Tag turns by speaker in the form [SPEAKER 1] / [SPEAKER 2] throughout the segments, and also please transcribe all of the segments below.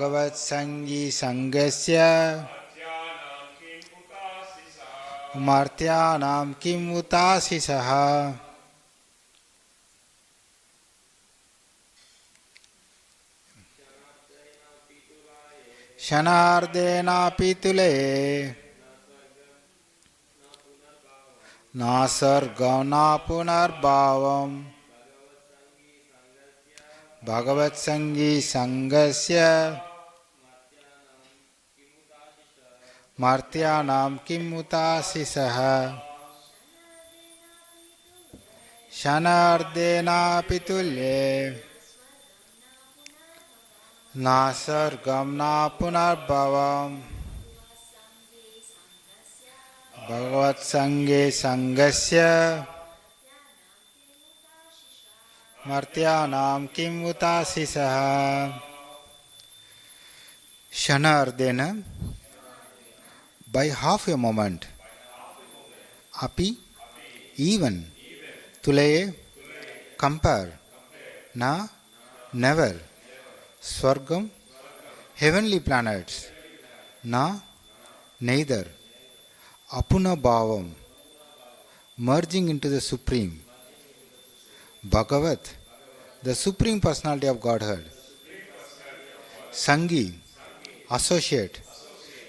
[SPEAKER 1] Bhagavat Sangi Sangasya Martyanam Kim Utasisaha. Shanardena Pitule Nasargam na Punarbhavam Bhagavat Sangi Sangasya Martyanam Kim Utasisaha. Shanardena Pitule Nasargam na Punarbhavam Bhagavat Sange Sangasya Martyanam Kim Utasisaha. Shanardena, by half a moment. Api, even. Tuleye, compare. Na, never. Swargam, heavenly planets. Na, neither. Apuna bhavam, merging into the Supreme. Bhagavat, the Supreme Personality of Godhead. Sangi, associate.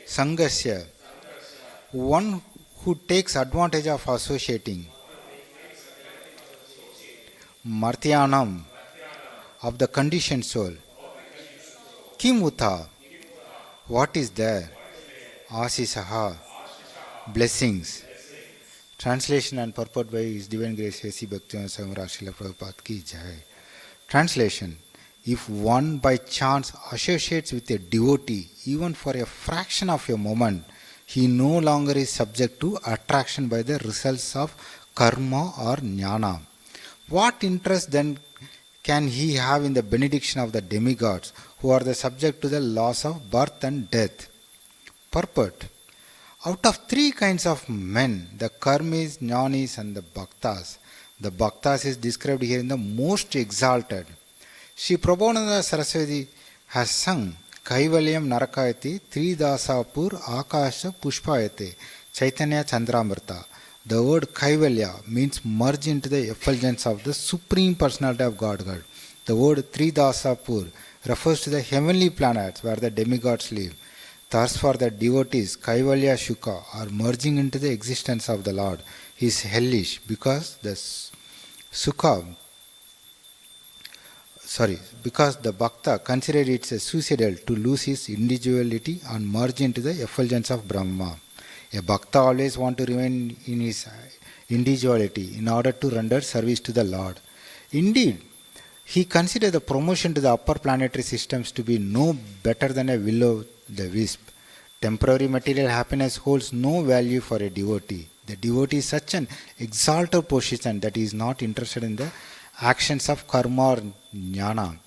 [SPEAKER 1] Sangasya, one who takes advantage of associating. Martyanam, of the conditioned soul. Kim Uta, what is there? Asisaha, blessings. Translation and purport by His Divine Grace A.C. Bhaktivinoda Swami Srila Prabhupada ki jai. Translation: if one by chance associates with a devotee, even for a fraction of a moment, he no longer is subject to attraction by the results of karma or jnāna. What interest then can he have in the benediction of the demigods, who are the subject to the laws of birth and death? Purport: out of three kinds of men, the karmis, jnanis and the bhaktas. The bhaktas is described here in the most exalted. Sri Prabhupada Saraswati has sung Kaivalyam Narakayati Tridasapur Akasha Pushpayate Chaitanya Chandramrta. The word Kaivalya means merge into the effulgence of the Supreme Personality of Godhead. The word Tridasapur refers to the heavenly planets where the demigods live. Thus for the devotees, Kaivalya Shuka, or merging into the existence of the Lord, is hellish because the Bhakta considers it as suicidal to lose his individuality and merge into the effulgence of Brahma. A Bhakta always wants to remain in his individuality in order to render service to the Lord. Indeed, he considers the promotion to the upper planetary systems to be no better than a will-o'-the-wisp. Temporary material happiness holds no value for a devotee. The devotee is such an exalted position that he is not interested in the actions of karma or jnāna.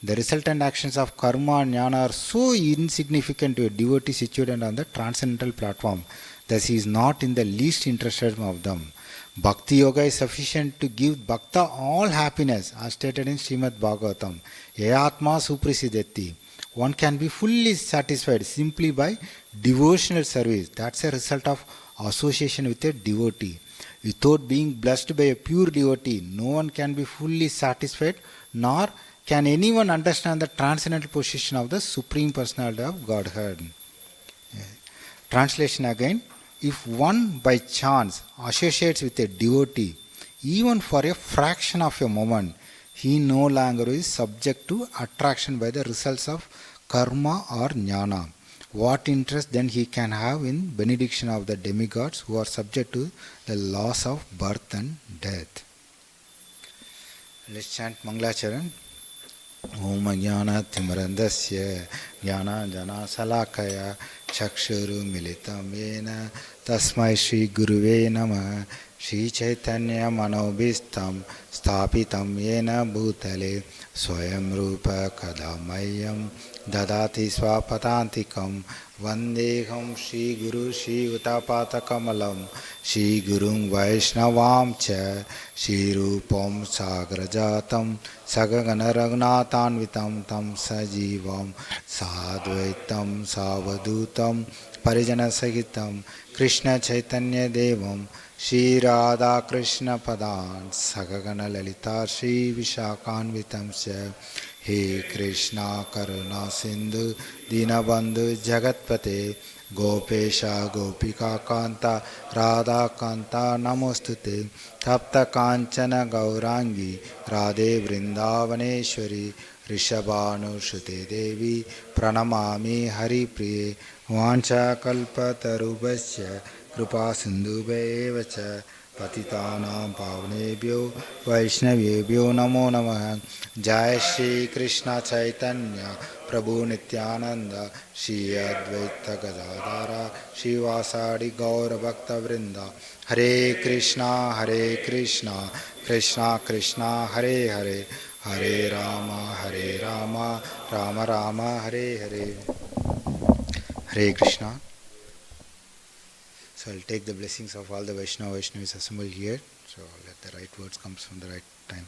[SPEAKER 1] The resultant actions of karma and jnāna are so insignificant to a devotee situated on the transcendental platform, thus he is not in the least interested of them. Bhakti Yoga is sufficient to give Bhakta all happiness, as stated in Srimad Bhagavatam. Yayatma suprasiddhati. One can be fully satisfied simply by devotional service. That's a result of association with a devotee. Without being blessed by a pure devotee, no one can be fully satisfied, nor can anyone understand the transcendental position of the Supreme Personality of Godhead. Translation again. If one by chance associates with a devotee, even for a fraction of a moment, he no longer is subject to attraction by the results of karma or jnāna. What interest then he can have in benediction of the demigods who are subject to the laws of birth and death? Let's chant Mangalacharan. Om Jnana Timarandasya Jnana Jana Salakaya Chakshuru Militam Yena Tasmai Shri Guruve Nama Shri Chaitanya Manobhistam Sthapitam Yena Bhutale Swayam Rupa Kadamayam dadati swapatantikam vandeham Shri Guru Shri Utapatakamalam Shri Gurung Vaishnavam cha Shri Rupam Sagrajatam Sagagana Raghunatanvitam Tam Sajivam Sadvaitam Savadutam Parijana Sahitam Krishna Chaitanya Devam Shri Radha Krishna Padan Sagagana Lalita Shri Vishakanvitam cha He Krishna Karuna Sindhu Dinabandhu Jagatpate Gopesha Gopika Kanta Radha Kanta Namostute Tapta Kanchana Gaurangi Radhe Vrindavaneshwari Rishabhanu Shute Devi Pranamami Hari Priye Vancha Kalpa Tarubhasya Kripa Sindhubheva Patitanam Pavnebhyo Vaishnavebhyo Namo Namaha Jai Shri Krishna Chaitanya Prabhu Nityananda Shri Advaita Gadadhara Shri Vasadi Gaura Bhakta Vrinda Hare Krishna Krishna Krishna Hare Hare Hare Rama Rama Rama Hare Hare Hare Krishna. So I'll take the blessings of all the Vaishnavis assembled here. So let the right words come from the right time.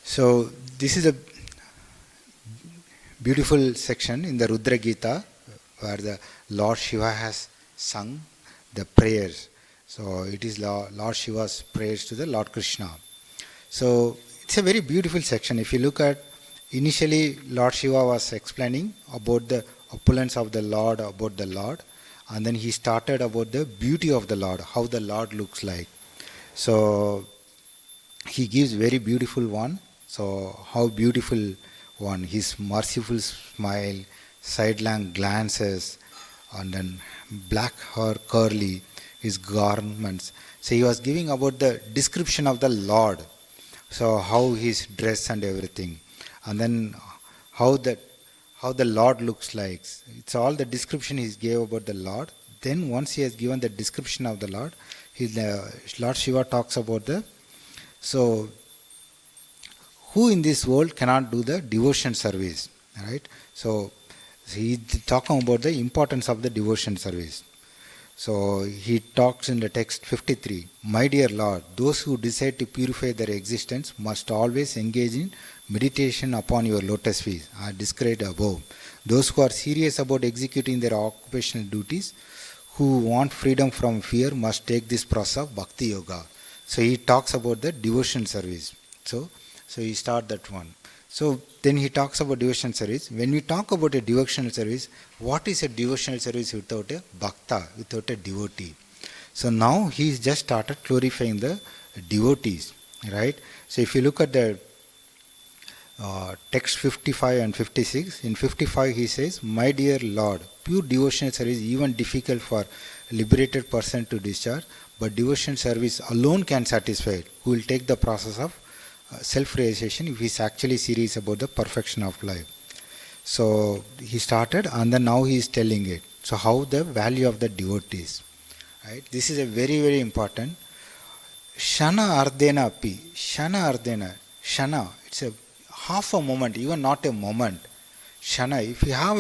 [SPEAKER 1] So this is a beautiful section in the Rudra Gita where the Lord Shiva has sung the prayers. So it is Lord Shiva's prayers to the Lord Krishna. So it's a very beautiful section. If you look at, initially Lord Shiva was explaining about the opulence of the Lord, about the Lord, and then he started about the beauty of the Lord, how the Lord looks like. So he gives very beautiful one. So how beautiful one, his merciful smile, sidelong glances, and then black hair curly, his garments. So he was giving about the description of the Lord. So how his dress and everything, and then how the Lord looks like. It's all the description he gave about the Lord. Then once he has given the description of the Lord, Lord Shiva talks about so who in this world cannot do the devotion service, right? So he's talking about the importance of the devotion service. So he talks in the text 53, my dear Lord, those who decide to purify their existence must always engage in meditation upon your lotus feet, are described above. Those who are serious about executing their occupational duties, who want freedom from fear, must take this process of Bhakti Yoga. So he talks about the devotion service. So he starts that one. So then he talks about devotional service. When we talk about a devotional service, what is a devotional service without a bhakta, without a devotee? So now he's just started glorifying the devotees, right? So if you look at the text 55 and 56, in 55 he says, my dear Lord, pure devotional service is even difficult for a liberated person to discharge, but devotional service alone can satisfy it, who will take the process of self-realization if he is actually serious about the perfection of life. So he started and then now he is telling it. So how the value of the devotees, right? This is a very, very important. Shana ardena api, shana ardena, shana, it's a half a moment, even not a moment. Shana, if you have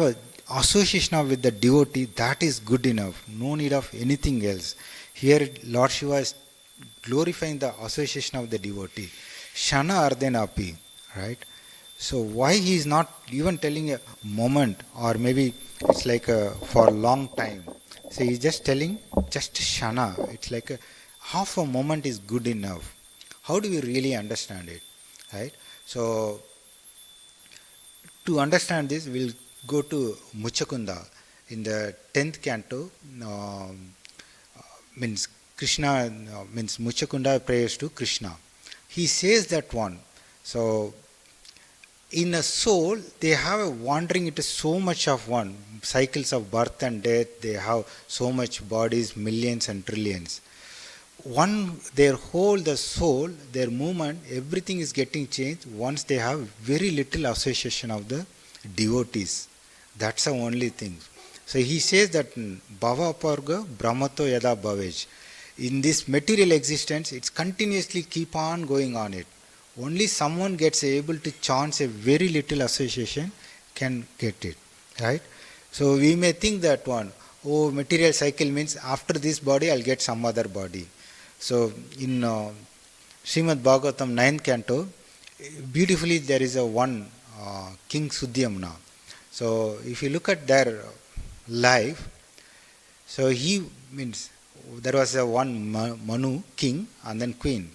[SPEAKER 1] a association with the devotee, that is good enough. No need of anything else. Here Lord Shiva is glorifying the association of the devotee. Shana ardena api, right? So why he is not even telling a moment, or maybe it's like for a long time. So he's just telling just shana. It's like a half a moment is good enough. How do we really understand it, right? So to understand this, we'll go to Muchakunda in the 10th canto. Means Krishna, means Muchakunda prayers to Krishna. He says that one. So in a soul, they have a wandering into so much of one. Cycles of birth and death, they have so much bodies, millions and trillions. Their whole, the soul, their movement, everything is getting changed once they have very little association of the devotees. That's the only thing. So he says that Bhava Parga Brahmato Yada Bhavaj. In this material existence, it's continuously keep on going on it. Only someone gets able to chance a very little association can get it, right? So we may think that one, oh, material cycle means after this body I'll get some other body. So in Srimad Bhagavatam 9th canto, beautifully there is a one King Sudyamna. So if you look at their life, so he means there was a one Manu king and then queen.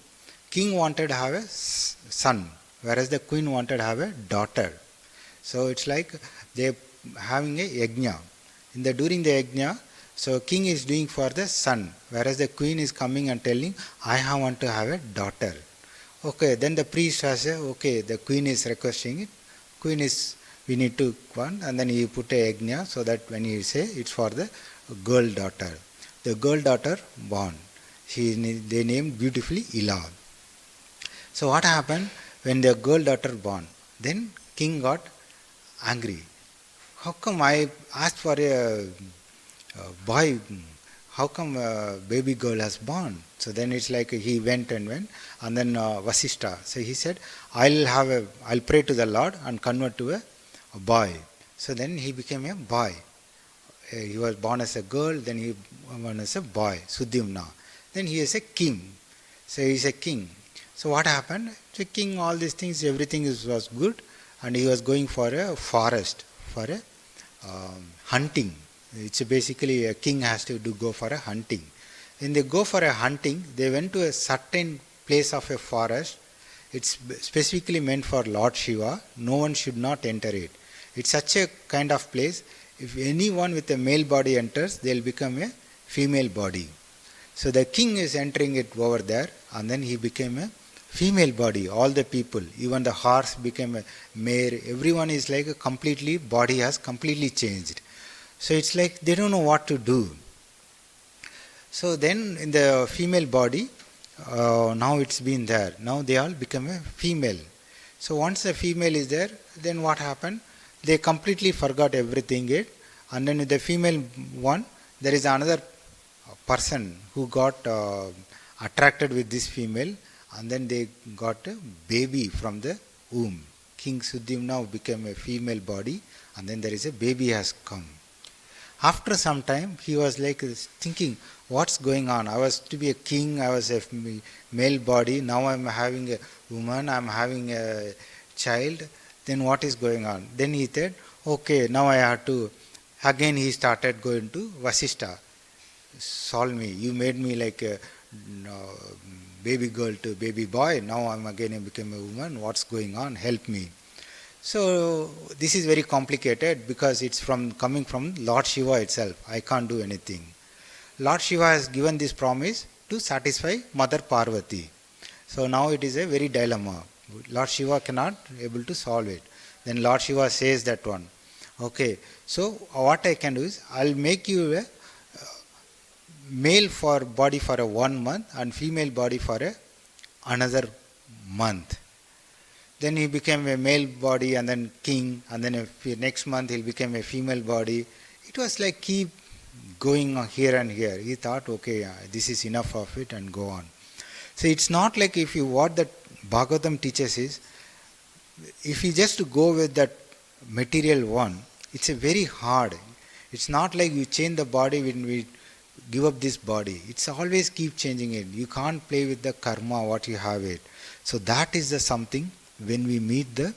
[SPEAKER 1] King wanted to have a son, whereas the queen wanted to have a daughter. So it's like they having a yajna. During the yajna, so king is doing for the son, whereas the queen is coming and telling, I want to have a daughter. Okay, then the priest has a, okay, the queen is requesting it. Queen is, we need to one, and then he put a yajna so that when he say it's for the girl daughter. The girl daughter born. They named beautifully Ila. So what happened when the girl daughter born? Then king got angry. How come I asked for a boy? How come a baby girl has born? So then it's like he went, and then Vasishta. So he said, I'll pray to the Lord and convert to a boy. So then he became a boy. He was born as a girl, then he was born as a boy, Sudyamna. Then he is a king. So he is a king. So what happened? The king, all these things, everything was good, and he was going for a forest, for a hunting. It's basically a king has to go for a hunting. When they go for a hunting, they went to a certain place of a forest. It's specifically meant for Lord Shiva. No one should not enter it. It's such a kind of place. If anyone with a male body enters, they'll become a female body. So the king is entering it over there, and then he became a female body. All the people, even the horse became a mare. Everyone is like a completely, body has completely changed. So it's like they don't know what to do. So then in the female body, now it's been there. Now they all become a female. So once the female is there, then what happened? They completely forgot everything. And then with the female one, there is another person who got attracted with this female, and then they got a baby from the womb. King Sudyamna became a female body, and then there is a baby has come. After some time, he was like thinking, what's going on? I was to be a king, I was a male body, now I'm having a woman, I'm having a child, then what is going on? Then he said, okay, now I have to, again he started going to Vasishta, solve me, you made me like a baby girl to baby boy, now I'm again become a woman, what's going on, help me. So this is very complicated because it's coming from Lord Shiva itself. I can't do anything. Lord Shiva has given this promise to satisfy Mother Parvati. So now it is a very dilemma. Lord Shiva cannot able to solve it. Then Lord Shiva says that one. Okay, so what I can do is I'll make you a male for body for a 1 month and female body for another month. Then he became a male body and then king, and then next month he'll become a female body. It was like keep going here and here. He thought, okay, this is enough of it and go on. So it's not like if you, what that Bhagavatam teaches is, if you just go with that material one, it's a very hard. It's not like you change the body when we give up this body. It's always keep changing it. You can't play with the karma, what you have it. So that is the something. When we meet the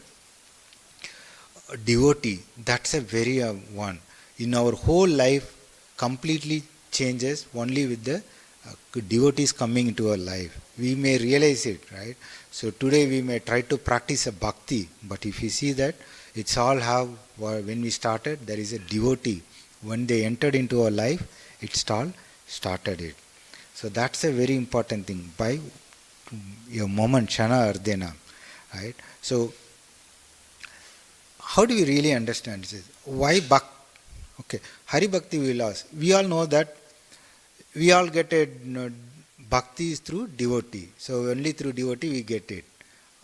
[SPEAKER 1] devotee, that's a very one. In our whole life, completely changes only with the devotees coming into our life. We may realize it, right? So today we may try to practice a bhakti, but if you see that, it's all how, when we started, there is a devotee. When they entered into our life, it's all started it. So that's a very important thing. By your moment, Shana Ardena. Right? So, how do we really understand this? Why Bhakti? Okay, Hari Bhakti we lost. We all know that we all get a Bhakti is through devotee. So, only through devotee we get it.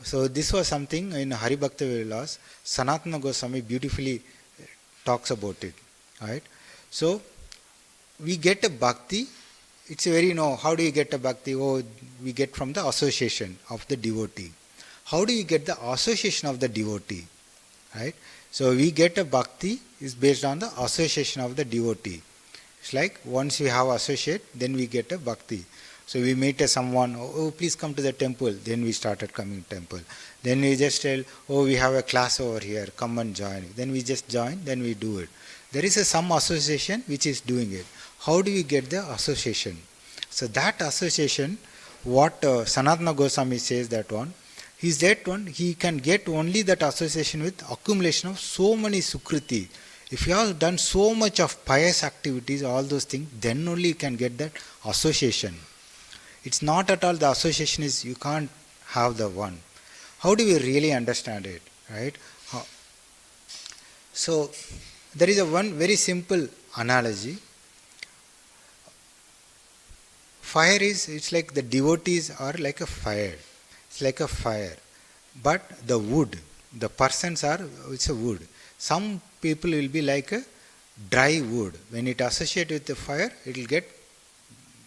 [SPEAKER 1] So, this was something in Hari Bhakti we lost. Sanatana Goswami beautifully talks about it. Right? So, we get a Bhakti. It's a very, how do you get a Bhakti? Oh, we get from the association of the devotee. how do you get the association of the devotee? Right? So we get a bhakti is based on the association of the devotee. It's like once we have associate, then we get a bhakti. So we meet someone, oh please come to the temple, then we started coming to temple. Then we just tell, oh we have a class over here, come and join. Then we just join, then we do it. There is some association which is doing it. How do we get the association? So that association, what Sanatana Goswami says that one, is that one, he can get only that association with accumulation of so many sukriti. If you have done so much of pious activities, all those things, then only you can get that association. It's not at all the association is, you can't have the one. How do we really understand it, right? So, there is a one very simple analogy. Fire is, it's like the devotees are like a fire. It's like a fire. But the wood, the persons are, it's a wood. Some people will be like a dry wood. When it associates with the fire, it will get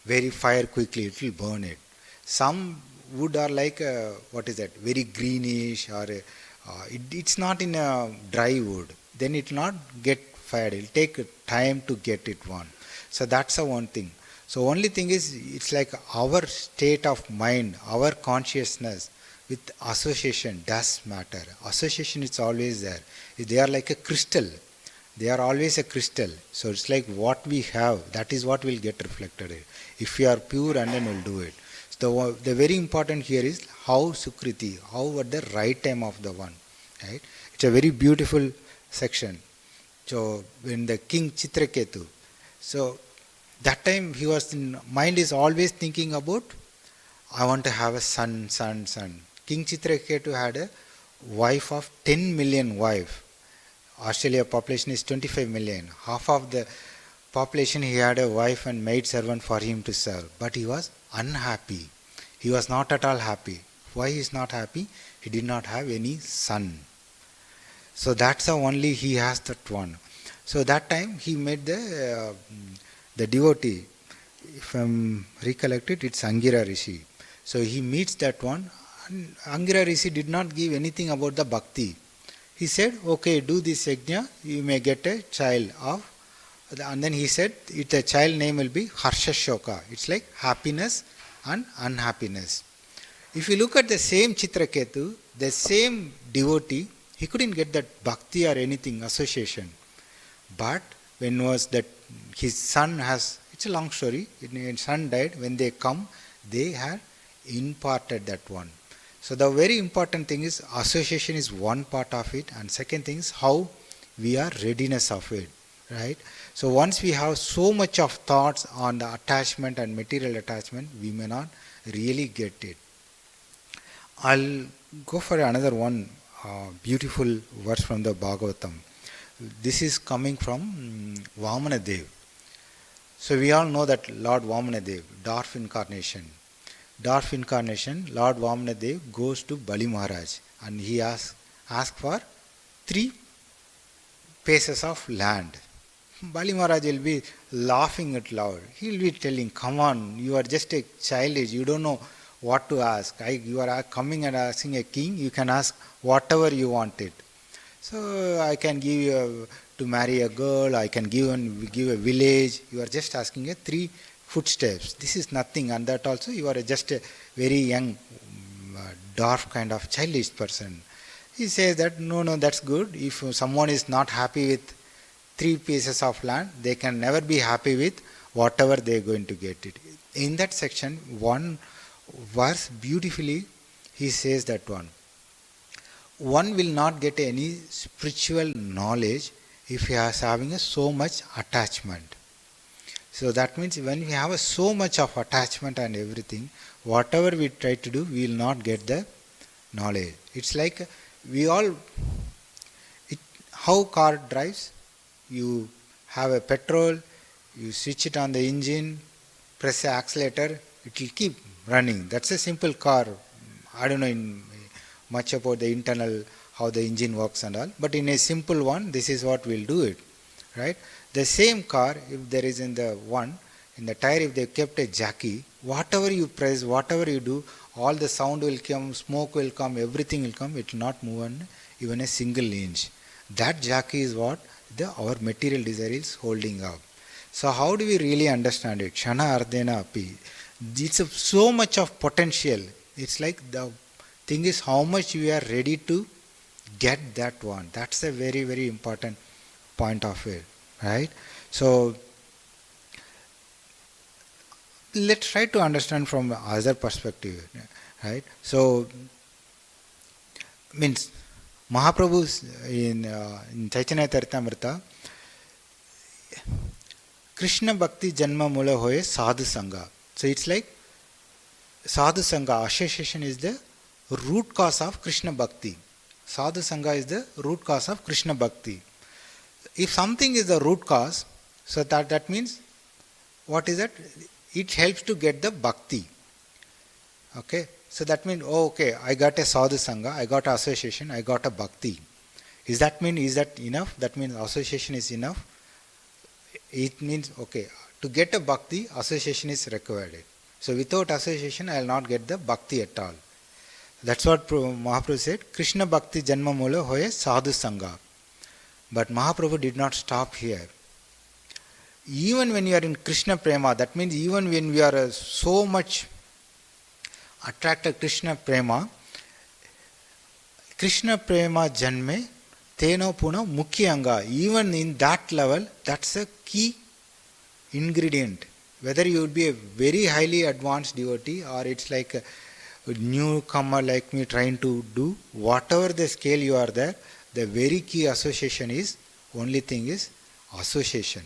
[SPEAKER 1] very fire quickly, it will burn it. Some wood are like very greenish, or it's not in a dry wood. Then it will not get fired. It will take time to get it one. So that's the one thing. So only thing is, it's like our state of mind, our consciousness with association does matter. Association is always there. They are like a crystal. They are always a crystal. So it's like what we have, that is what will get reflected. If we are pure, and then we'll do it. So the very important here is how Sukriti, how at the right time of the one. Right? It's a very beautiful section. So when the king Chitraketu, so that time he was in mind is always thinking about, I want to have a son. King Chitraketu had a wife of 10 million wife. Australia population is 25 million. Half of the population he had a wife and maid servant for him to serve. But he was unhappy. He was not at all happy. Why he is not happy? He did not have any son. So that's the only he has that one. So that time he made the devotee. If I'm recollected, it's Angira Rishi. So he meets that one. And Angira Rishi did not give anything about the bhakti. He said, okay, do this yajna, you may get a child of, and then he said, the child name will be Harsha Shoka. It's like happiness and unhappiness. If you look at the same Chitraketu, the same devotee, he couldn't get that bhakti or anything, association. But when was that his son has, it's a long story, his son died, when they come, they had imparted that one. So the very important thing is association is one part of it, and second thing is how we are readiness of it, right? So once we have so much of thoughts on the attachment and material attachment, we may not really get it. I'll go for another one beautiful verse from the Bhagavatam. This is coming from Vamana Dev. So we all know that Lord Vamana Dev, dwarf incarnation, Lord Vamanadev goes to Bali Maharaj and he asks for 3 pieces of land. Bali Maharaj will be laughing out loud. He will be telling, come on, you are just a childish, you don't know what to ask. You are coming and asking a king, you can ask whatever you want it. So I can give you to marry a girl, I can give a village. You are just asking 3 footsteps. This is nothing, and that also you are just a very young, dwarf kind of childish person. He says that no, that's good. If someone is not happy with 3 pieces of land, they can never be happy with whatever they are going to get it. In that section, one verse beautifully, he says that one will not get any spiritual knowledge if he is having so much attachment. So that means when we have so much of attachment and everything, whatever we try to do, we will not get the knowledge. It's like how car drives, you have a petrol, you switch it on the engine, press the accelerator, it will keep running. That's a simple car. I don't know much about the internal, how the engine works and all, but in a simple one, this is what will do it, right? The same car, if there is in the tire, if they kept a jockey, whatever you press, whatever you do, all the sound will come, smoke will come, everything will come, it will not move on even a single inch. That jacki is what our material desire is holding up. So how do we really understand it? Kshana ardena api. It's so much of potential. It's like the thing is how much we are ready to get that one. That's a very, very important point of it, right? So let's try to understand from other perspective, right? So means Mahaprabhu in Chaitanya Charitamrita, Krishna Bhakti Janma Mula Hoye Sadhu Sangha. So it's like Sadhu Sangha, association is the root cause of Krishna Bhakti. Sadhu Sangha is the root cause of Krishna Bhakti. If something is the root cause, so that means, what is that? It helps to get the Bhakti. Okay? So that means, okay, I got a Sadhu Sangha, I got association, I got a Bhakti. Is that enough? That means association is enough? It means, okay, to get a Bhakti, association is required. So without association, I will not get the Bhakti at all. That's what Mahaprabhu said, Krishna Bhakti Janma Mula Hoye Sadhu Sangha. But Mahaprabhu did not stop here. Even when you are in Krishna Prema, that means even when we are so much attracted to Krishna Prema Janme, Teno Puna Mukhyanga. Even in that level, that's a key ingredient. Whether you would be a very highly advanced devotee or it's like a newcomer like me trying to do, whatever the scale you are there, the very key association is, only thing is association.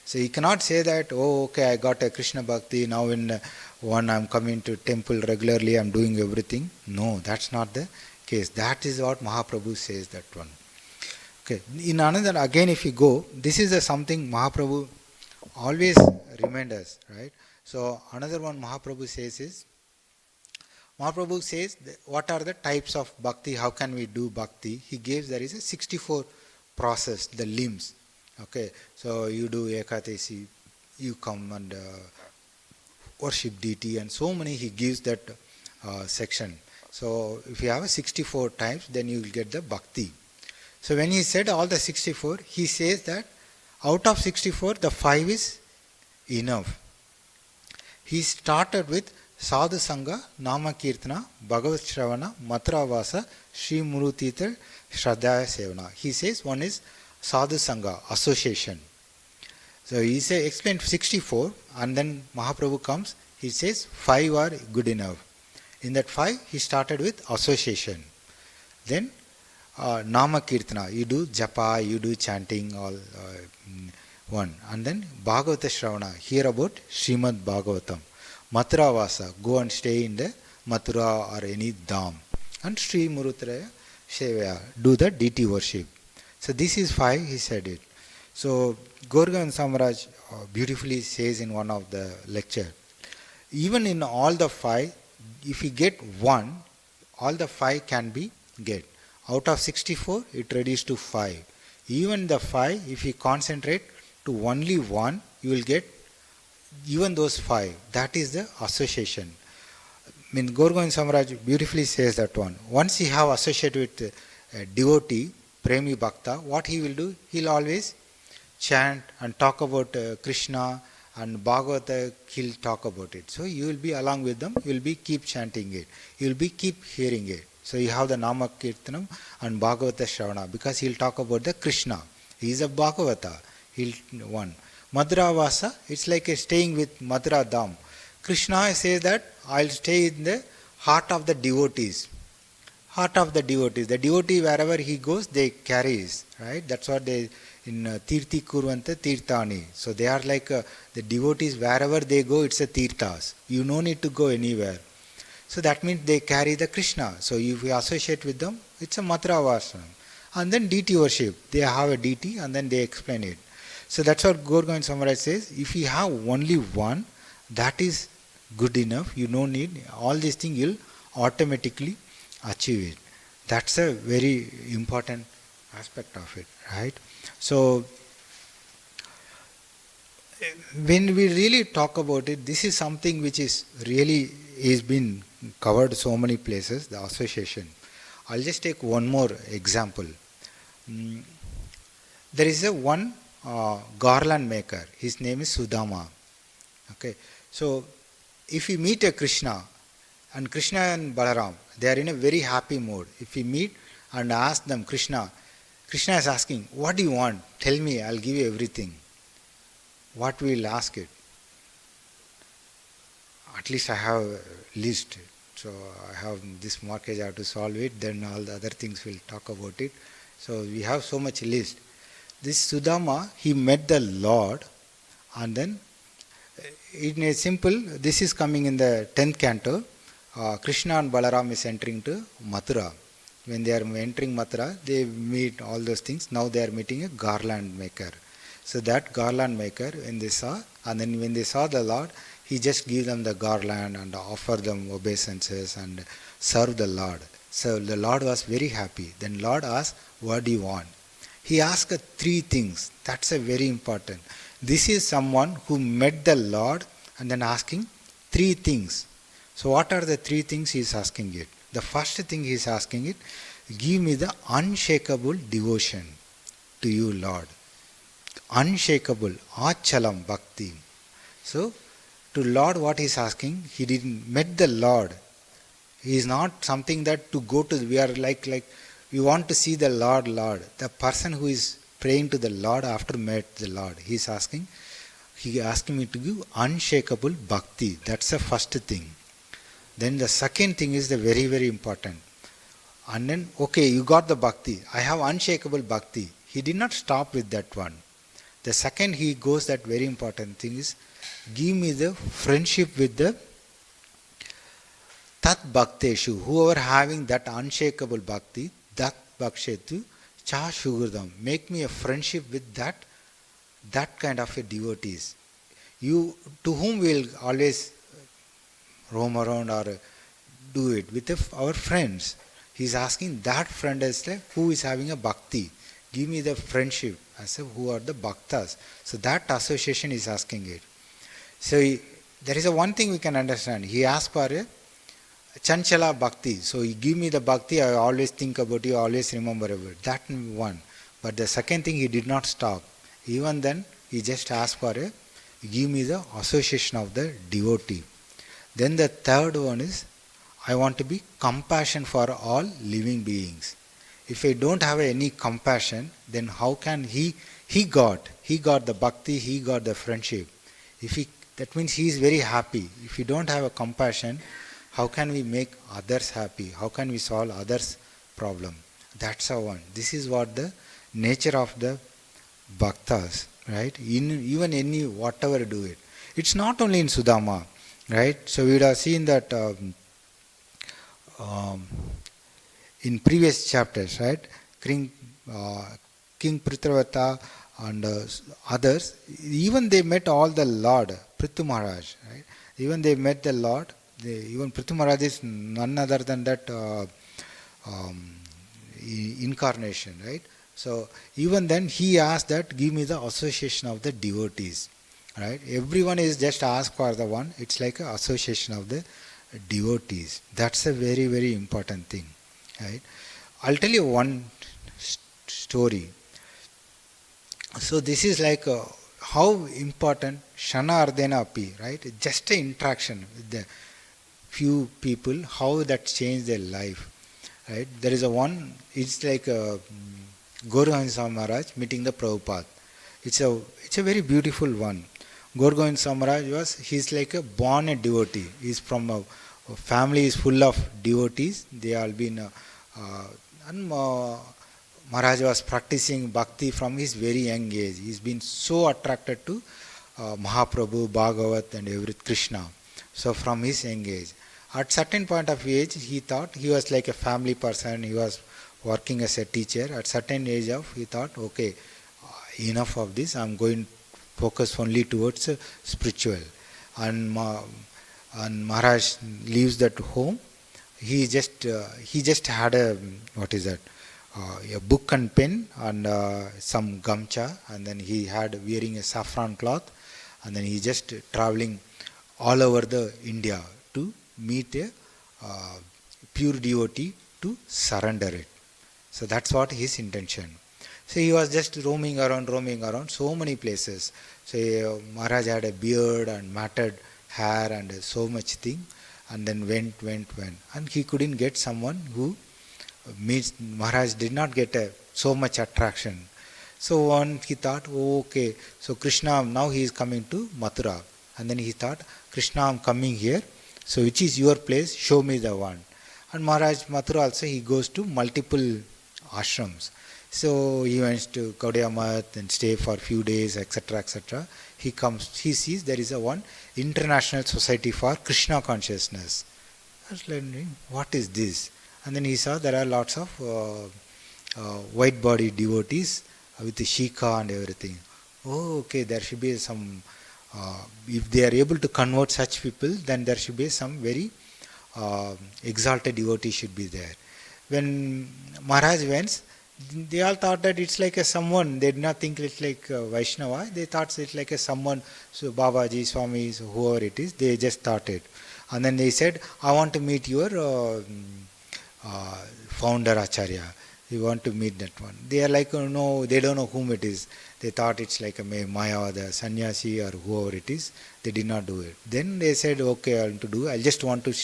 [SPEAKER 1] So you cannot say that, oh, okay, I got a Krishna Bhakti, now in one I'm coming to temple regularly, I'm doing everything. No, that's not the case. That is what Mahaprabhu says, that one. Okay. In another, again if you go, this is something Mahaprabhu always reminds us, right? So another one Mahaprabhu says, what are the types of bhakti, how can we do bhakti? He gives, there is a 64 process, the limbs. Okay, so you do Ekadasi, you come and worship deity, and so many he gives that section. So if you have a 64 types, then you will get the bhakti. So when he said all the 64, he says that out of 64, the 5 is enough. He started with Sadhu Sangha, Nama Kirtana, Bhagavat Shravana, Mathura Vasa, Sri Murutita, Shraddhaya Sevana. He says one is Sadhu Sangha, association. So he explained 64, and then Mahaprabhu comes, he says 5 are good enough. In that 5, he started with association. Then Nama Kirtana, you do japa, you do chanting, all one. And then Bhagavata Shravana, hear about Srimad Bhagavatam. Mathura Vasa, go and stay in the Mathura or any Dham. And Sri Murutraya Sevaya, do the deity worship. So this is 5, he said it. So Gorgan Samaraj beautifully says in one of the lecture, even in all the 5, if you get 1, all the 5 can be get. Out of 64, it reduces to 5. Even the 5, if you concentrate to only 1, you will get even those 5. That is the association. I mean, Gorgovind Samaraj beautifully says that one. Once you have associated with a devotee, Premi Bhakta, what he will do? He will always chant and talk about Krishna, and Bhagavata, he'll talk about it. So you will be along with them, you will be keep chanting it. You will be keep hearing it. So you have the Nama Kirtanam and Bhagavata Shravana, because he'll talk about the Krishna. He is a Bhagavata. He'll one. Madhura Vasa, it's like a staying with Madhura Dham. Krishna says that I'll stay in the heart of the devotees. Heart of the devotees. The devotee, wherever he goes, they carries, right? That's what they, in Tirthi Kurvanta Tirthani. So they are like the devotees, wherever they go, it's a Tirthas. You no need to go anywhere. So that means they carry the Krishna. So if you associate with them, it's a Mathura Vasanam. And then deity worship. They have a deity and then they explain it. So that's what Gorgovind Samaraj says. If you have only one, that is good enough. You don't need all these things, you'll automatically achieve it. That's a very important aspect of it, right? So when we really talk about it, this is something which is really is been covered so many places, the association. I'll just take one more example. Mm, there is a one garland maker. His name is Sudama. Okay, so if you meet a Krishna, and Krishna and Balaram, they are in a very happy mood. If you meet and ask them, Krishna is asking, what do you want? Tell me, I'll give you everything. What will ask it? At least I have a list. So I have this mortgage, I have to solve it, then all the other things we'll talk about it. So we have so much list. This Sudama, he met the Lord, and then in a simple, this is coming in the 10th canto. Krishna and Balaram is entering to Mathura. When they are entering Mathura, they meet all those things. Now they are meeting a garland maker. So that garland maker, when they saw, and then when they saw the Lord, he just gave them the garland and offer them obeisances and serve the Lord. So the Lord was very happy. Then Lord asked, what do you want? He asked three things. That's a very important. This is someone who met the Lord and then asking three things. So what are the three things he is asking it? The first thing he is asking it, give me the unshakable devotion to you, Lord. Unshakable, achalam bhakti. So to Lord what he is asking, he didn't met the Lord. He is not something that to go to, we are like we want to see the Lord. The person who is praying to the Lord after met the Lord, he is asking me to give unshakable bhakti. That's the first thing. Then the second thing is the very, very important. And then, okay, you got the bhakti. I have unshakable bhakti. He did not stop with that one. The second he goes, that very important thing is, give me the friendship with the tat bhakteshu. Whoever having that unshakable bhakti, that bhakshetu, cha shugurdam. Make me a friendship with that kind of a devotees. You, to whom will always roam around or do it with our friends. He is asking that friend as who is having a bhakti. Give me the friendship as who are the bhaktas. So that association is asking it. So there is a one thing we can understand. He asked for a chanchala bhakti. So he give me the bhakti, I always think about you, always remember about it. That one. But the second thing he did not stop. Even then he just asked for a give me the association of the devotee. Then the third one is, I want to be compassion for all living beings. If I don't have any compassion, then how can he got the bhakti, he got the friendship. That means he is very happy. If we don't have a compassion, how can we make others happy? How can we solve others' problem? That's our one. This is what the nature of the bhaktas, right? Even any whatever do it. It's not only in Sudama. Right, so we would have seen that in previous chapters, right? King Prithravata and others, even they met all the Lord, Prithu Maharaj, right? Even they met the Lord. Even Prithu Maharaj is none other than that incarnation, right? So even then he asked that, give me the association of the devotees. Right? Everyone is just asked for the one. It's like an association of the devotees. That's a very, very important thing. Right? I'll tell you one story. So this is like how important Shana Ardena Api, right? Just an interaction with the few people, how that changed their life. Right? There is a one, it's like Gauravansa Maharaj meeting the Prabhupada. It's a very beautiful one. Gauravansa Samaraj he's like a born a devotee. He's from a family is full of devotees. They all been, and Maharaj was practicing bhakti from his very young age. He's been so attracted to Mahaprabhu, Bhagavat and every Krishna. So from his young age. At certain point of age, he thought he was like a family person. He was working as a teacher. At certain age he thought, okay, enough of this. I'm going focus only towards spiritual. And Maharaj leaves that home. He just had a book and pen and some gamcha, and then he had wearing a saffron cloth, and then he just traveling all over the India to meet pure devotee to surrender it. So that's what his intention. So he was just roaming around so many places. So Maharaj had a beard and matted hair and so much thing, and then went, and he couldn't get someone who meets. Maharaj did not get so much attraction. So one he thought, oh, okay, so Krishna, now he is coming to Mathura. And then he thought, Krishna, I am coming here, so which is your place, show me the one. And Maharaj Mathura also, he goes to multiple ashrams. So he went to Gaudiya Math and stay for a few days, etc., etc. He comes, he sees there is a one International Society for Krishna Consciousness. I was like, what is this? And then he saw there are lots of white body devotees with the shika and everything. Oh, okay, there should be some, if they are able to convert such people, then there should be some very exalted devotee should be there. When Maharaj went, they all thought that it's like a someone, they did not think it's like a Vaishnava, they thought it's like a someone, so Babaji, Swami, so whoever it is, they just thought it. And then they said, I want to meet your founder Acharya. You want to meet that one. They are like, no, they don't know whom it is. They thought it's like a Maya or the sannyasi or whoever it is. They did not do it. Then they said, okay, I want to do, I just want to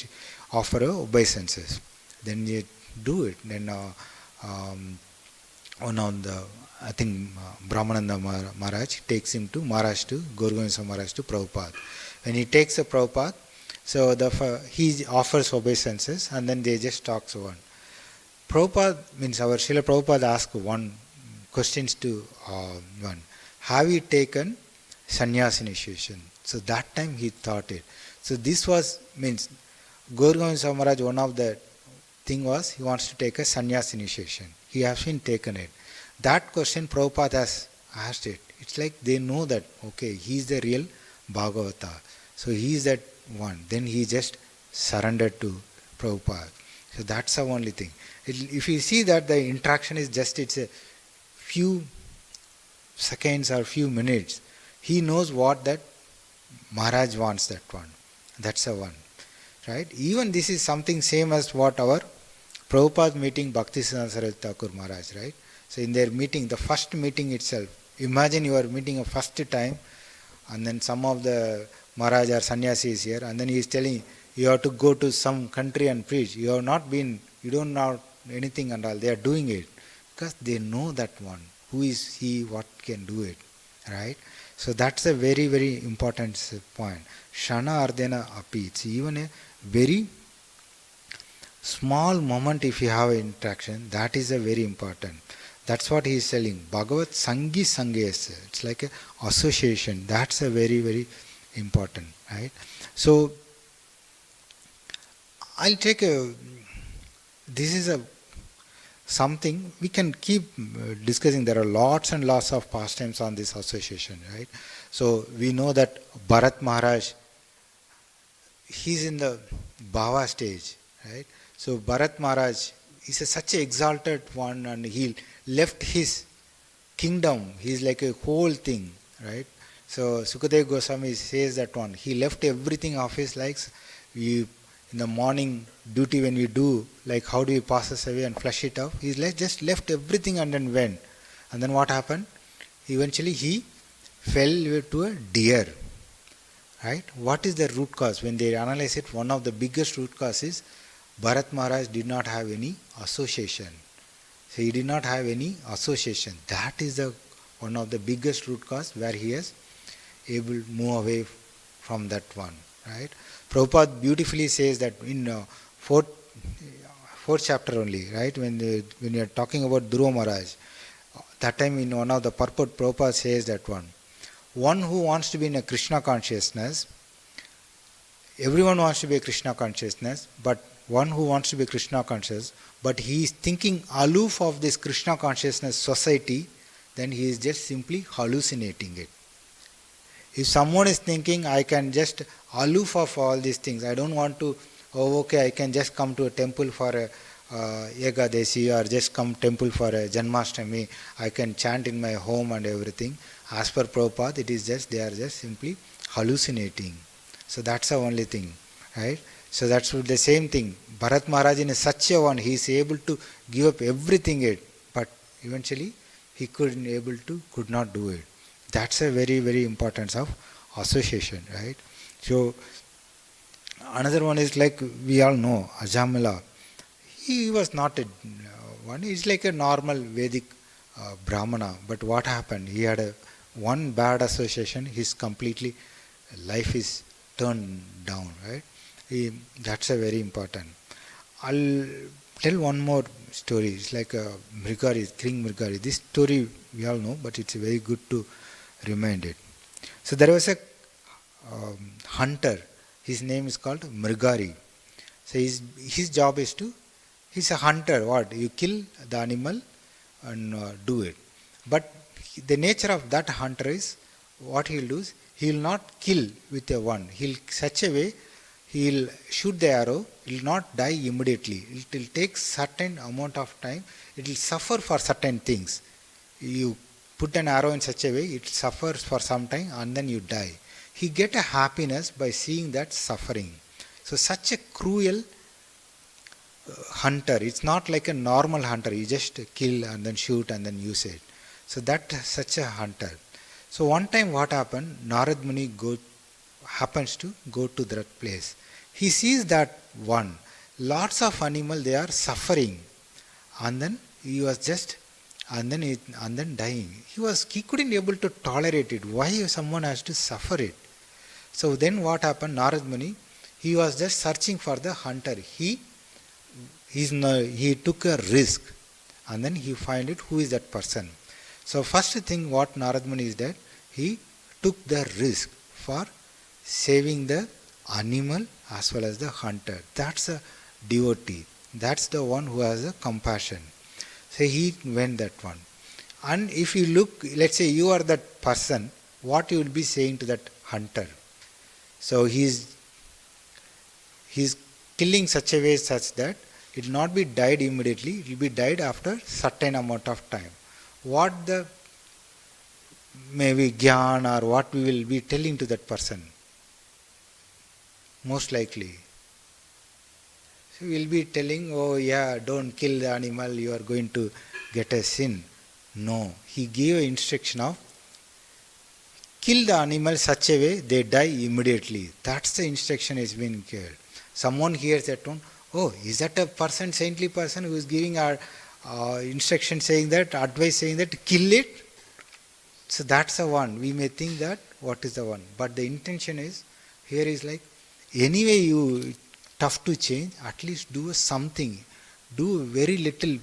[SPEAKER 1] offer obeisances. Then they do it. Then one of the, I think Brahmananda Maharaj takes him to Gauragovinda Maharaj to Prabhupada. When he takes the Prabhupada, so he offers obeisances and then they just talk so on. Prabhupada, means our Srila Prabhupada asked one questions to one. Have you taken sannyas initiation? So that time he thought it. So this was, means Gauragovinda Maharaj, one of the thing was he wants to take a sannyas initiation. He has been taken it. That question Prabhupada has asked it. It's like they know that, okay, he is the real Bhagavata. So he is that one. Then he just surrendered to Prabhupada. So that's the only thing. If you see that the interaction is just, it's a few seconds or few minutes, he knows what that Maharaj wants, that one. That's the one. Right? Even this is something same as what our Prabhupada meeting Bhaktisiddhanta Saraswati Thakur Maharaj, right? So in their meeting, the first meeting itself, imagine you are meeting a first time and then some of the Maharaj or sannyasi is here and then he is telling you have to go to some country and preach. You have not been, you don't know anything and all. They are doing it because they know that one. Who is he, what can do it, right? So that's a very, very important point. Shana Ardena Api. It's even a very small moment if you have an interaction, that is a very important. That's what he is telling. Bhagavat Sangi Sanges. It's like a association. That's a very, very important, right? So I'll take a, this is a something we can keep discussing. There are lots and lots of pastimes on this association, right? So we know that Bharat Maharaj, he's in the Bhava stage, right? So Bharat Maharaj is such an exalted one and he left his kingdom. He's like a whole thing, right? So Sukadeva Goswami says that one. He left everything of his likes. We, in the morning duty when we do, like how do we pass us away and flush it out? He just left everything and then went. And then what happened? Eventually he fell to a deer. Right? What is the root cause? When they analyze it, one of the biggest root causes is Bharat Maharaj did not have any association. So he did not have any association. That is the one of the biggest root cause where he is able to move away from that one. Right? Prabhupada beautifully says that in fourth chapter only, right? When you are talking about Dhruva Maharaj, that time in one of the purport, Prabhupada says that one who wants to be in a Krishna consciousness, everyone wants to be a Krishna consciousness, but one who wants to be Krishna conscious, but he is thinking aloof of this Krishna consciousness society, then he is just simply hallucinating it. If someone is thinking, I can just aloof of all these things, I don't want to, oh okay, I can just come to a temple for a Ekadasi or just come temple for a Janmashtami, I can chant in my home and everything. As per Prabhupada, it is just, they are just simply hallucinating. So that's the only thing, right? So that's the same thing. Bharat Maharaj is such a one, he is able to give up everything it, but eventually he could not do it. That's a very, very importance of association, right? So another one is like we all know, Ajamala. He was not a one. He's like a normal Vedic Brahmana. But what happened? He had one bad association. His completely life is turned down. Right? That's a very important. I'll tell one more story. It's like a Mrigari, King Mrigari. This story we all know, but it's very good to remind it. So there was a hunter. His name is called Mrigari. So his job is to, he's a hunter. What? You kill the animal and do it. But the nature of that hunter is, what he'll do is, he'll not kill with a one. He'll such a way, he'll shoot the arrow, it will not die immediately. It will take certain amount of time. It will suffer for certain things. You put an arrow in such a way, it suffers for some time and then you die. He get a happiness by seeing that suffering. So such a cruel hunter. It's not like a normal hunter. You just kill and then shoot and then use it. So that such a hunter. So one time what happened? Narad Muni happens to go to that place. He sees that one. Lots of animals, they are suffering. And then he was just and then dying. He couldn't able to tolerate it. Why someone has to suffer it? So then what happened? Narad Muni, he was just searching for the hunter. He took a risk and then he find it who is that person. So first thing what Narad Muni is that he took the risk for saving the animal as well as the hunter. That's a devotee. That's the one who has a compassion. So he went that one. And if you look, let's say you are that person, what you will be saying to that hunter? So he's killing such a way such that it will not be died immediately, it will be died after certain amount of time. What the maybe jnāna or what we will be telling to that person? Most likely. So we will be telling, oh yeah, don't kill the animal, you are going to get a sin. No. He gave an instruction of kill the animal such a way they die immediately. That's the instruction has been given. Someone hears that one, oh, is that a person, saintly person who is giving our instruction saying that, advice saying that, kill it? So that's the one. We may think that, what is the one? But the intention is, here is like, anyway you, tough to change, at least do something. Do very little.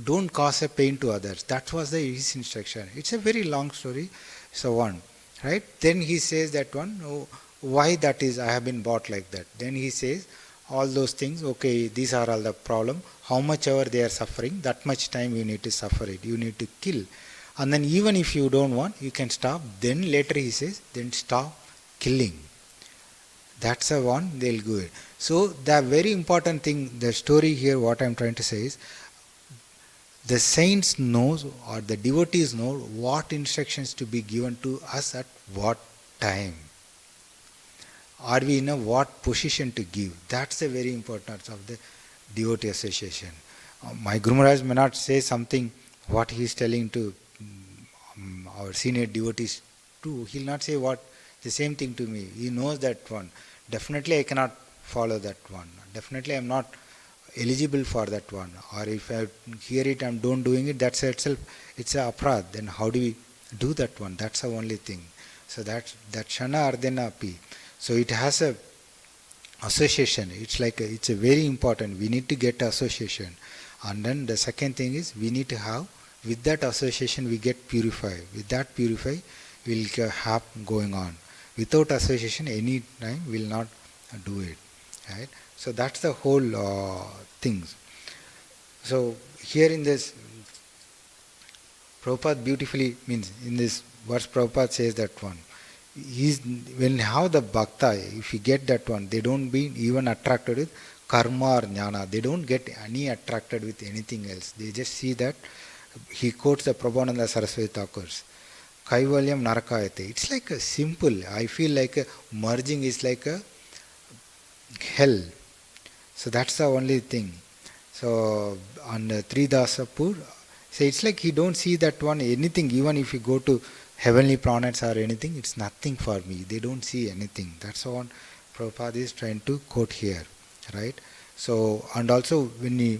[SPEAKER 1] Don't cause a pain to others. That was his instruction. It's a very long story. So one, right? Then he says that one, oh, why that is, I have been bought like that. Then he says, all those things, okay, these are all the problem. How much ever they are suffering, that much time you need to suffer it. You need to kill. And then even if you don't want, you can stop. Then later he says, then stop killing. That's the one, they'll do it. So the very important thing, the story here, what I'm trying to say is, the saints knows or the devotees know what instructions to be given to us at what time. Are we in a what position to give? That's the very importance of the devotee association. My Guru Maharaj may not say something what he is telling to our senior devotees too. He will not say what the same thing to me. He knows that one. Definitely I cannot follow that one. Definitely I am not eligible for that one. Or if I hear it and don't doing it, that's itself, it's a aprad. Then how do we do that one? That's the only thing. So that shana ardena pi. So it has a association. It's like it's a very important. We need to get association. And then the second thing is we need to have, with that association we get purified. With that purify, we'll have going on. Without association, any time we'll not do it. Right? So that's the whole thing. So here in this, Prabhupada beautifully means, in this verse Prabhupada says that one. When how the bhakta, if you get that one, they don't be even attracted with karma or jnana. They don't get any attracted with anything else. They just see that. He quotes the Prabhupada Saraswati Thakur's Kaivalyam Narakayate. It's like a simple, I feel like a merging is like a hell. So that's the only thing. So on the Tridasapur, so it's like he don't see that one anything. Even if you go to heavenly planets or anything, it's nothing for me. They don't see anything. That's what Prabhupada is trying to quote here, right? So and also when he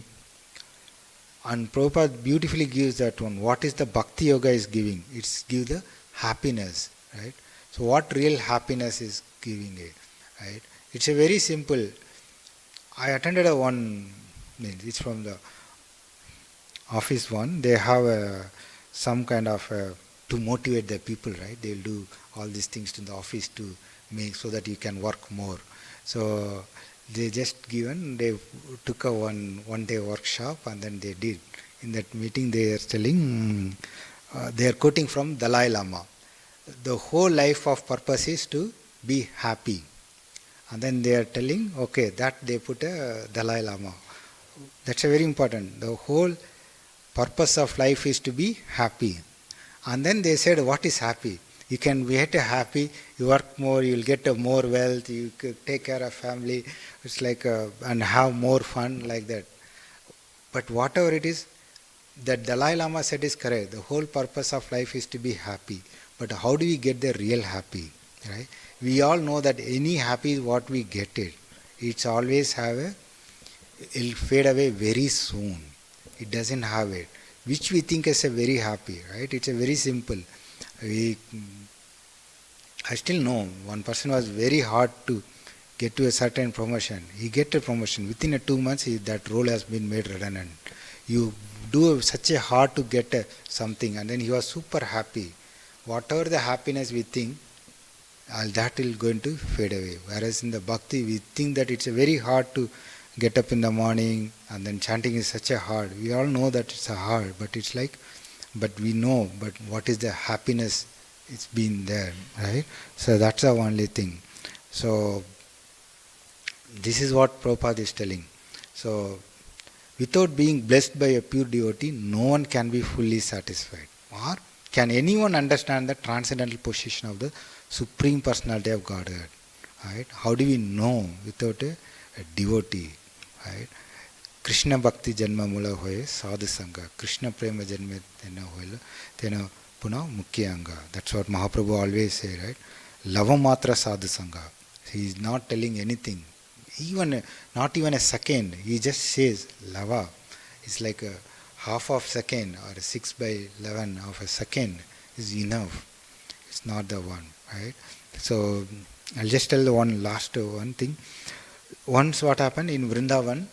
[SPEAKER 1] and Prabhupada beautifully gives that one. What is the bhakti yoga is giving? It's give the happiness, right? So what real happiness is giving it, right? It's a very simple. I attended a one. It's from the office one. They have some kind of to motivate the people, right? They'll do all these things to the office to make so that you can work more. So they just given they took a one day workshop and then they did. In that meeting, they are telling they are quoting from Dalai Lama. The whole life of purpose is to be happy. And then they are telling, okay, that they put a Dalai Lama. That's a very important. The whole purpose of life is to be happy. And then they said, what is happy? You can get happy, you work more, you will get more wealth, you take care of family, it's like and have more fun like that. But whatever it is, that Dalai Lama said is correct. The whole purpose of life is to be happy. But how do we get the real happy? Right? We all know that any happy is what we get it. It's always it'll fade away very soon. It doesn't have it. Which we think is a very happy, right? It's a very simple. I still know one person was very hard to get to a certain promotion. He get a promotion. Within 2 months, that role has been made redundant. You do such a hard to get something, and then he was super happy. Whatever the happiness we think, that will going to fade away. Whereas in the bhakti, we think that it's a very hard to get up in the morning, and then chanting is such a hard. We all know that it's a hard, but it's like, but we know, but what is the happiness? It's been there, right? So that's the only thing. So this is what Prabhupada is telling. So without being blessed by a pure devotee, no one can be fully satisfied. Or can anyone understand the transcendental position of the Supreme Personality of Godhead? Right? How do we know without a devotee? Right? Krishna Bhakti Janma Mula Hoye Sadhu Sangha. Krishna Prema Janma Tena Hoye Tena Puna Mukyanga. That's what Mahaprabhu always say, right? Lava Matra Sadhu Sangha. He is not telling anything. Even not even a second. He just says lava. It's like a half of second or a 6/11 of a second is enough. It's not the one, right? So I'll just tell the one last one thing. Once what happened in Vrindavan,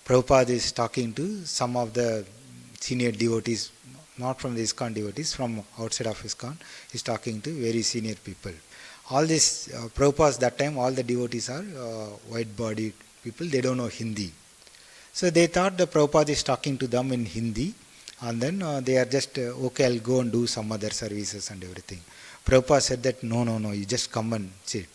[SPEAKER 1] Prabhupada is talking to some of the senior devotees, not from the ISKCON devotees, from outside of ISKCON. He's talking to very senior people. All these Prabhupada that time, all the devotees are white-bodied people. They don't know Hindi. So they thought the Prabhupada is talking to them in Hindi, and then they are just, okay, I'll go and do some other services and everything. Prabhupada said that, no, you just come and sit.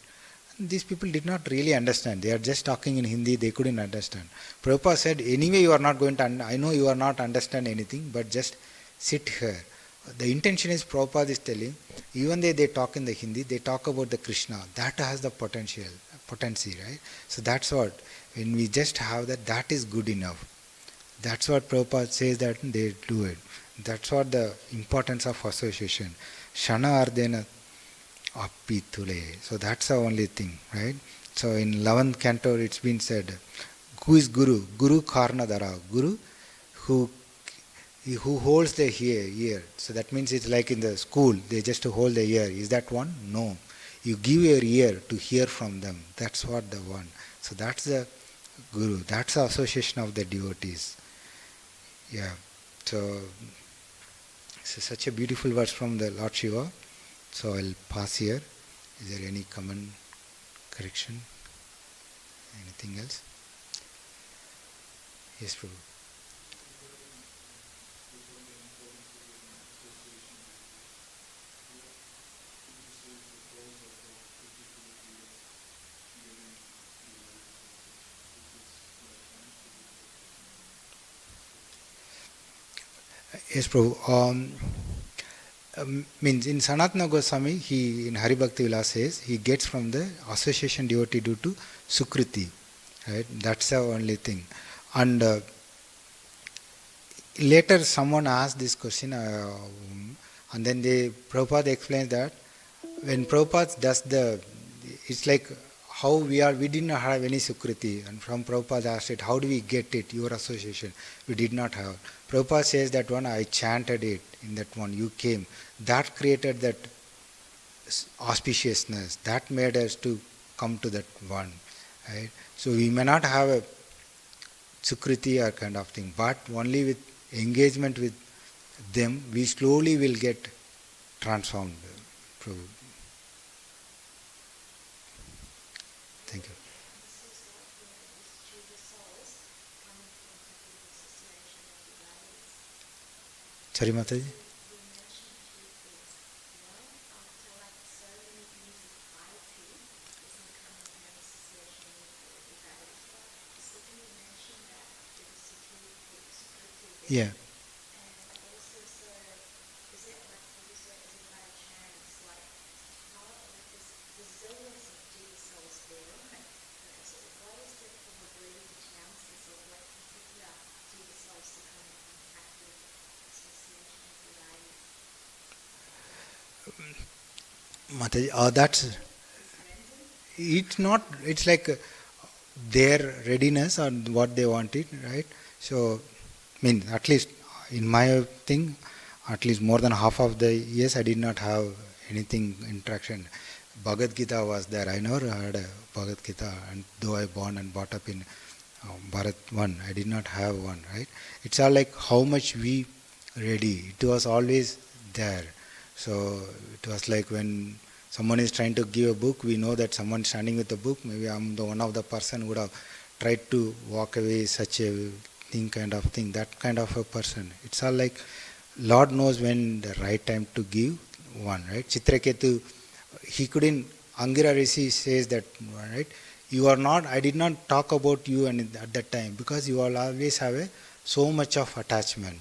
[SPEAKER 1] And these people did not really understand. They are just talking in Hindi, they couldn't understand. Prabhupada said, anyway, you are not going to, I know you are not understand anything, but just sit here. The intention is Prabhupada is telling, even though they talk in the Hindi, they talk about the Krishna. That has the potency, right? So that's what, when we just have that, that is good enough. That's what Prabhupada says that they do it. That's what the importance of association. Shana ardena apitule. So that's the only thing, right? So in 11th canto it's been said, who is Guru? Guru Karnadara. Guru who holds the ear. So that means it's like in the school, they just hold the ear. Is that one? No. You give your ear to hear from them. That's what the one. So that's the Guru. That's the association of the devotees. Yeah. So such a beautiful verse from the Lord Shiva. So I'll pass here. Is there any comment, correction? Anything else? Yes, Prabhu. Yes, Prabhu. Means in Sanatana Goswami, he in Hari Bhakti Vilas says he gets from the association devotee due to Sukriti, right? That's the only thing. And later someone asked this question, and then Prabhupada explains that when Prabhupada does it's like how we did not have any Sukriti, and from Prabhupada asked it, how do we get it, your association? We did not have. Prabhupada says that one, I chanted it in that one, you came. That created that auspiciousness, that made us to come to that one. Right? So we may not have a Sukriti or kind of thing, but only with engagement with them, we slowly will get transformed. Thank you. Sorry, Mataji. Yeah. Mataji, it's not, it's like their readiness or what they want it, right? So, at least in my thing, at least more than half of the years I did not have anything interaction. Bhagavad Gita was there. I never heard a Bhagavad Gita, and though I born and brought up in Bharat 1, I did not have one, right? It's all like how much we ready. It was always there. So it was like when someone is trying to give a book, we know that someone standing with the book, maybe I'm the one of the person who would have tried to walk away, such a thing, kind of thing, that kind of a person. It's all like Lord knows when the right time to give one, right? Chitraketu, he couldn't, Angira Rishi says that, right? You are not, I did not talk about you and at that time because you will always have so much of attachment.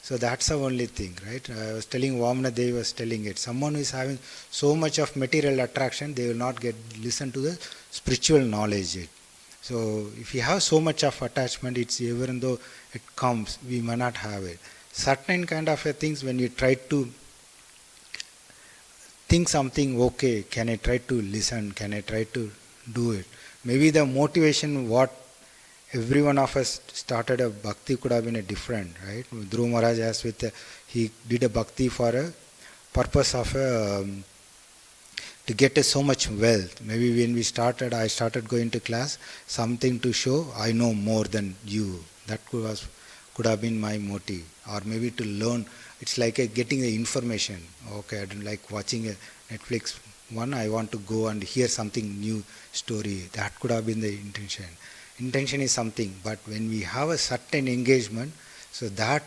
[SPEAKER 1] So that's the only thing, right? I was telling Vamana Devi was telling it. Someone who is having so much of material attraction, they will not listen to the spiritual knowledge yet. So if you have so much of attachment, it's even though it comes, we may not have it. Certain kind of things when you try to think something, okay, can I try to listen, can I try to do it? Maybe the motivation what every one of us started a bhakti could have been a different, right? Dhruva Maharaj asked he did a bhakti for a purpose of to get so much wealth. Maybe when I started going to class, something to show I know more than you. That could have been my motive. Or maybe to learn, it's like getting the information. Okay, I don't like watching a Netflix one, I want to go and hear something new story. That could have been the intention. Intention is something, but when we have a certain engagement, so that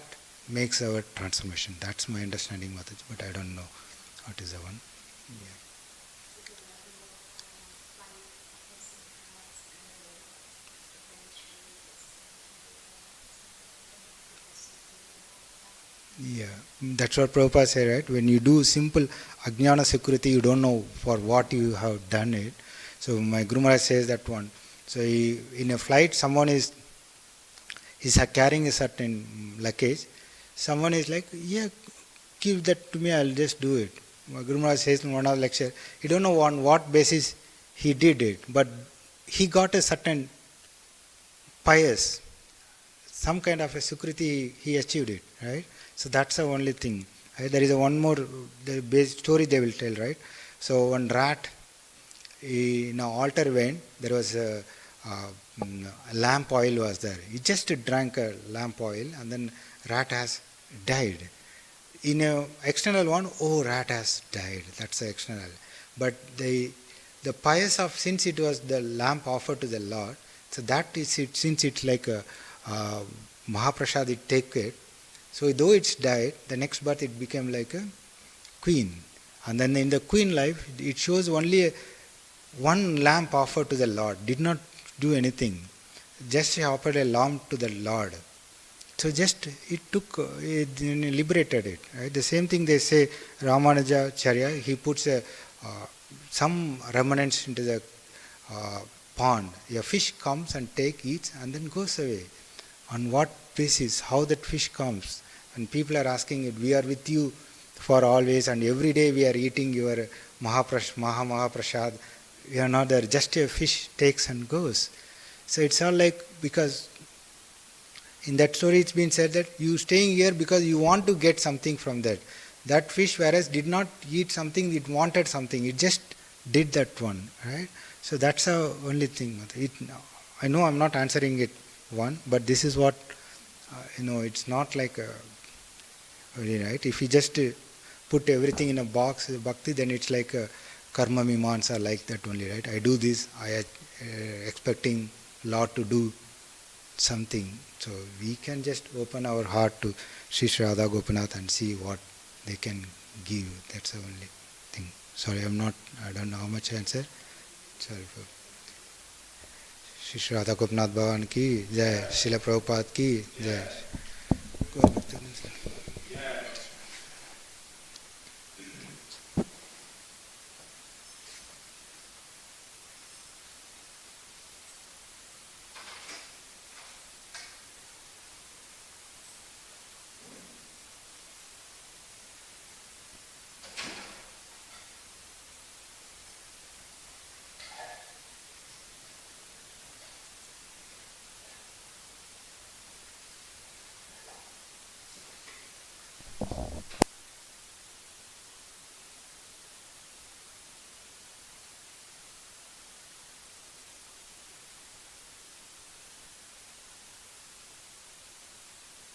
[SPEAKER 1] makes our transformation. That's my understanding, Mataji, but I don't know what is the one. Yeah, that's what Prabhupada said, right? When you do simple ajnana security, you don't know for what you have done it. So my Guru Maharaj says that one. So in a flight, someone is carrying a certain luggage. Someone is like, yeah, give that to me, I'll just do it. My Guru Maharaj says in one of the lecture, he don't know on what basis he did it, but he got a certain pious, some kind of a sukriti, he achieved it, right? So that's the only thing. Right? There is one more story they will tell, right? So one rat in an altar went, there was a lamp oil was there. He just drank a lamp oil and then rat has died. In a external one, oh, rat has died. That's the external. But the pious of, since it was the lamp offered to the Lord, so that is it, since it's like a Mahaprasad, it take it. So though it's died, the next birth it became like a queen. And then in the queen life, it shows only one lamp offered to the Lord, did not do anything. Just offered a lamp to the Lord. So just it took, it liberated it. Right? The same thing they say, Ramanujacharya, he puts some remnants into the uh, pond. A fish comes and eats and then goes away. On what basis? How that fish comes? And people are asking it, we are with you for always and every day we are eating your Mahaprasad. We are not there. Just a fish takes and goes. So it's all like, because in that story it's been said that you staying here because you want to get something from that. That fish whereas did not eat something, it wanted something. It just did that one, right? So that's the only thing. I know I'm not answering it one, but this is what, it's not like right. If you just put everything in a box, bhakti, then it's like karma mimansa, like that only, right? I do this, I expecting Lord to do something. So we can just open our heart to Sri Radha Gopinath and see what they can give. That's the only thing. Sorry, I don't know how much I answered. Sorry for. Sri Radha Gopinath Bhavan ki jai, Srila Prabhupada ki jai.